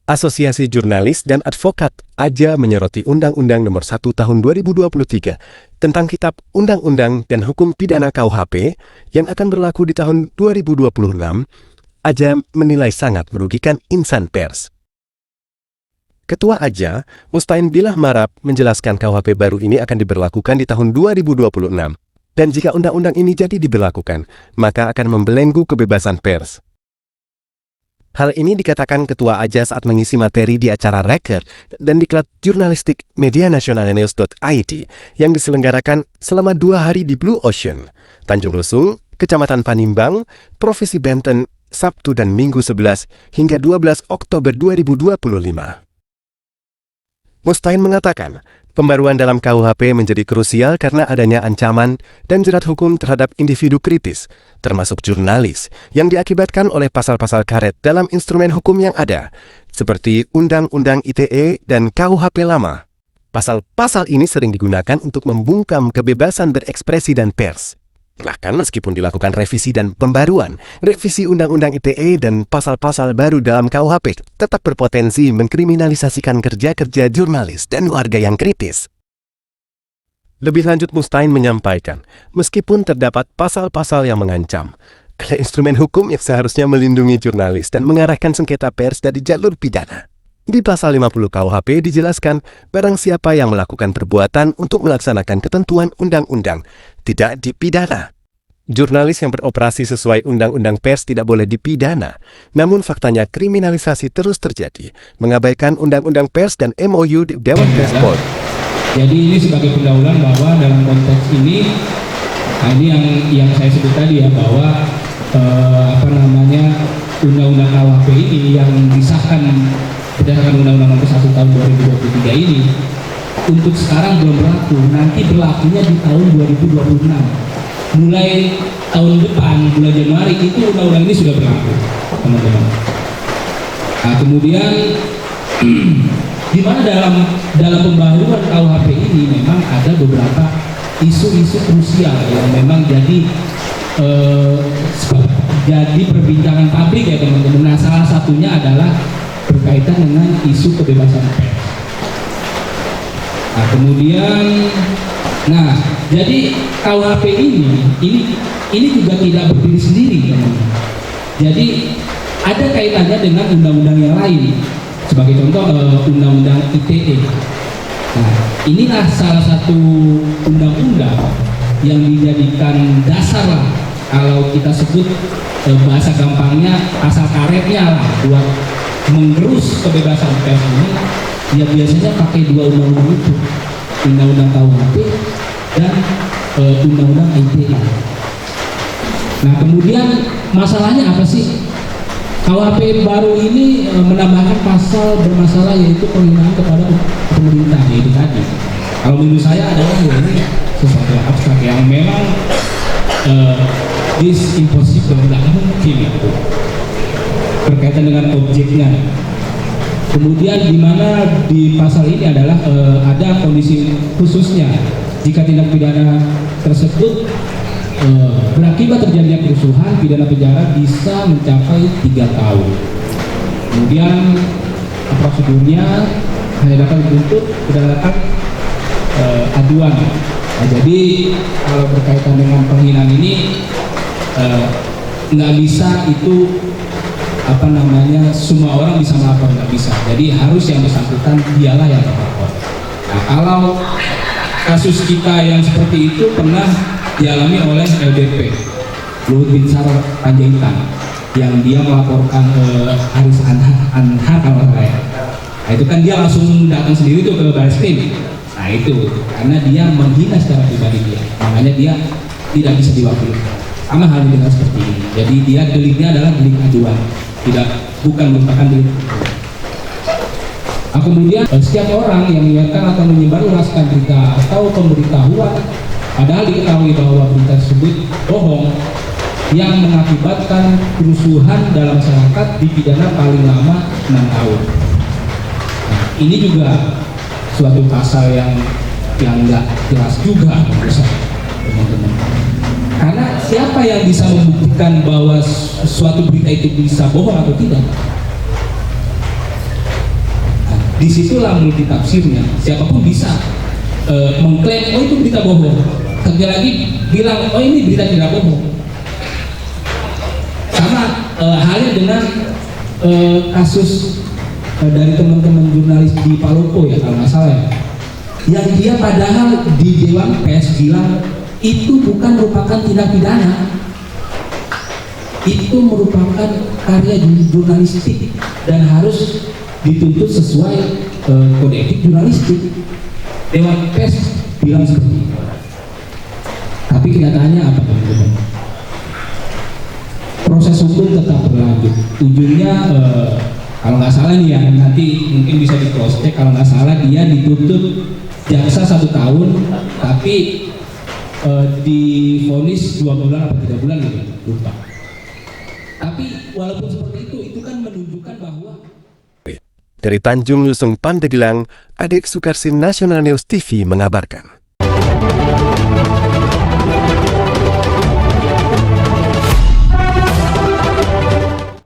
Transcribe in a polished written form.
Asosiasi Jurnalis dan Advokat AJA menyoroti Undang-Undang Nomor 1 Tahun 2023 tentang Kitab Undang-Undang dan Hukum Pidana KUHP yang akan berlaku di tahun 2026. AJA menilai sangat merugikan insan pers. Ketua AJA, Mustain Billah Marab, menjelaskan KUHP baru ini akan diberlakukan di tahun 2026. Dan jika undang-undang ini jadi diberlakukan, maka akan membelenggu kebebasan pers. Hal ini dikatakan Ketua AJA saat mengisi materi di acara Record dan diklat jurnalistik Media Nasional News.id yang diselenggarakan selama 2 hari di Blue Ocean, Tanjung Lesung, Kecamatan Panimbang, Provinsi Banten, Sabtu dan Minggu 11 hingga 12 Oktober 2025. Mustain mengatakan, pembaruan dalam KUHP menjadi krusial karena adanya ancaman dan jerat hukum terhadap individu kritis, termasuk jurnalis, yang diakibatkan oleh pasal-pasal karet dalam instrumen hukum yang ada, seperti Undang-Undang ITE dan KUHP lama. Pasal-pasal ini sering digunakan untuk membungkam kebebasan berekspresi dan pers. Bahkan meskipun dilakukan revisi dan pembaruan, revisi Undang-Undang ITE dan pasal-pasal baru dalam KUHP tetap berpotensi mengkriminalisasikan kerja-kerja jurnalis dan warga yang kritis. Lebih lanjut, Mustain menyampaikan, meskipun terdapat pasal-pasal yang mengancam, instrumen hukum yang seharusnya melindungi jurnalis dan mengarahkan sengketa pers dari jalur pidana. Di pasal 50 KUHP dijelaskan, barang siapa yang melakukan perbuatan untuk melaksanakan ketentuan undang-undang tidak dipidana. Jurnalis yang beroperasi sesuai undang-undang pers tidak boleh dipidana. Namun faktanya kriminalisasi terus terjadi, mengabaikan undang-undang pers dan MOU di Dewan Pers Polri. Jadi ini sebagai pendahuluan bahwa dalam konteks ini, ini yang saya sebut tadi ya, bahwa undang-undang KUHP ini yang disahkan berdasarkan Undang-Undang Nomor 1 Tahun 2023 ini untuk sekarang belum berlaku, nanti berlakunya di tahun 2026. Mulai tahun depan, bulan Januari itu undang-undang ini sudah berlaku, teman-teman. Nah, kemudian di mana dalam pembaharuan KUHP ini memang ada beberapa isu-isu krusial yang memang jadi perbincangan publik ya teman-teman. Nah, salah satunya adalah berkaitan dengan isu kebebasan pers. Nah, kemudian, jadi KUHP ini juga tidak berdiri sendiri, teman-teman. Jadi ada kaitannya dengan undang-undang yang lain. Sebagai contoh, Undang-Undang ITE. Nah, inilah salah satu undang-undang yang dijadikan dasar lah, kalau kita sebut bahasa gampangnya pasal karetnya lah buat menggerus kebebasan pers ini. Ya biasanya pakai 2 undang-undang itu, Undang-Undang KUHP dan Undang-Undang ITE. Nah, kemudian masalahnya apa sih? KUHP baru ini menambahkan pasal bermasalah, yaitu penghinaan kepada pemerintah, yaitu tadi. Kalau menurut saya adalah ini sesuatu yang abstrak yang memang this impossible, tidak mungkin itu berkaitan dengan objeknya. Kemudian di mana di pasal ini adalah ada kondisi khususnya jika tindak pidana tersebut berakibat terjadinya kerusuhan, pidana penjara bisa mencapai 3 tahun. Kemudian prosedurnya hanya dapat dituntut berdasarkan aduan. Nah, jadi kalau berkaitan dengan penghinaan ini nggak bisa itu semua orang bisa melapor, nggak bisa. Jadi harus yang bersangkutan dialah yang melapor. Nah, kalau kasus kita yang seperti itu pernah dialami oleh LDP Luhut Binsar Panjaitan yang dia melaporkan Haris Anhar kalau saya. Nah, itu kan dia langsung datang sendiri tuh ke Barreskrim. Nah, itu karena dia menghina secara pribadi dia, makanya dia tidak bisa diwakili. Sama halnya dengan seperti ini. Jadi dia deliknya adalah delik aduan, bukan merupakan delik. Nah, kemudian setiap orang yang menyiarkan atau menyebarluaskan berita atau pemberitahuan padahal diketahui bahwa berita tersebut bohong yang mengakibatkan kerusuhan dalam masyarakat dipidana paling lama 6 tahun. Nah, ini juga suatu pasal yang nggak jelas juga menurut saya, teman-teman. Karena siapa yang bisa membuktikan bahwa suatu berita itu bisa bohong atau tidak? Disitulah multitafsirnya. Siapapun bisa mengklaim, oh itu berita bohong. Sekali lagi bilang, oh ini berita tidak bohong. Sama halnya dengan kasus dari teman-teman jurnalis di Palopo ya kalau nggak salah ya, yang dia padahal di Dewan Pers bilang itu bukan merupakan tindak pidana, itu merupakan karya jurnalistik dan harus dituntut sesuai kode etik jurnalistik. Dewan Pers bilang seperti itu. Tapi kenyataannya apa teman-teman? Proses hukum tetap berlanjut. Ujungnya kalau nggak salah nih ya, nanti mungkin bisa di cross check, kalau nggak salah dia dituntut jaksa 1 tahun, tapi divonis 2 bulan atau 3 bulan gitu, lupa. Tapi walaupun seperti itu kan menunjukkan bahwa Dari Tanjung Lusung Pandeglang, Adik Sukarsin Nasional News TV mengabarkan.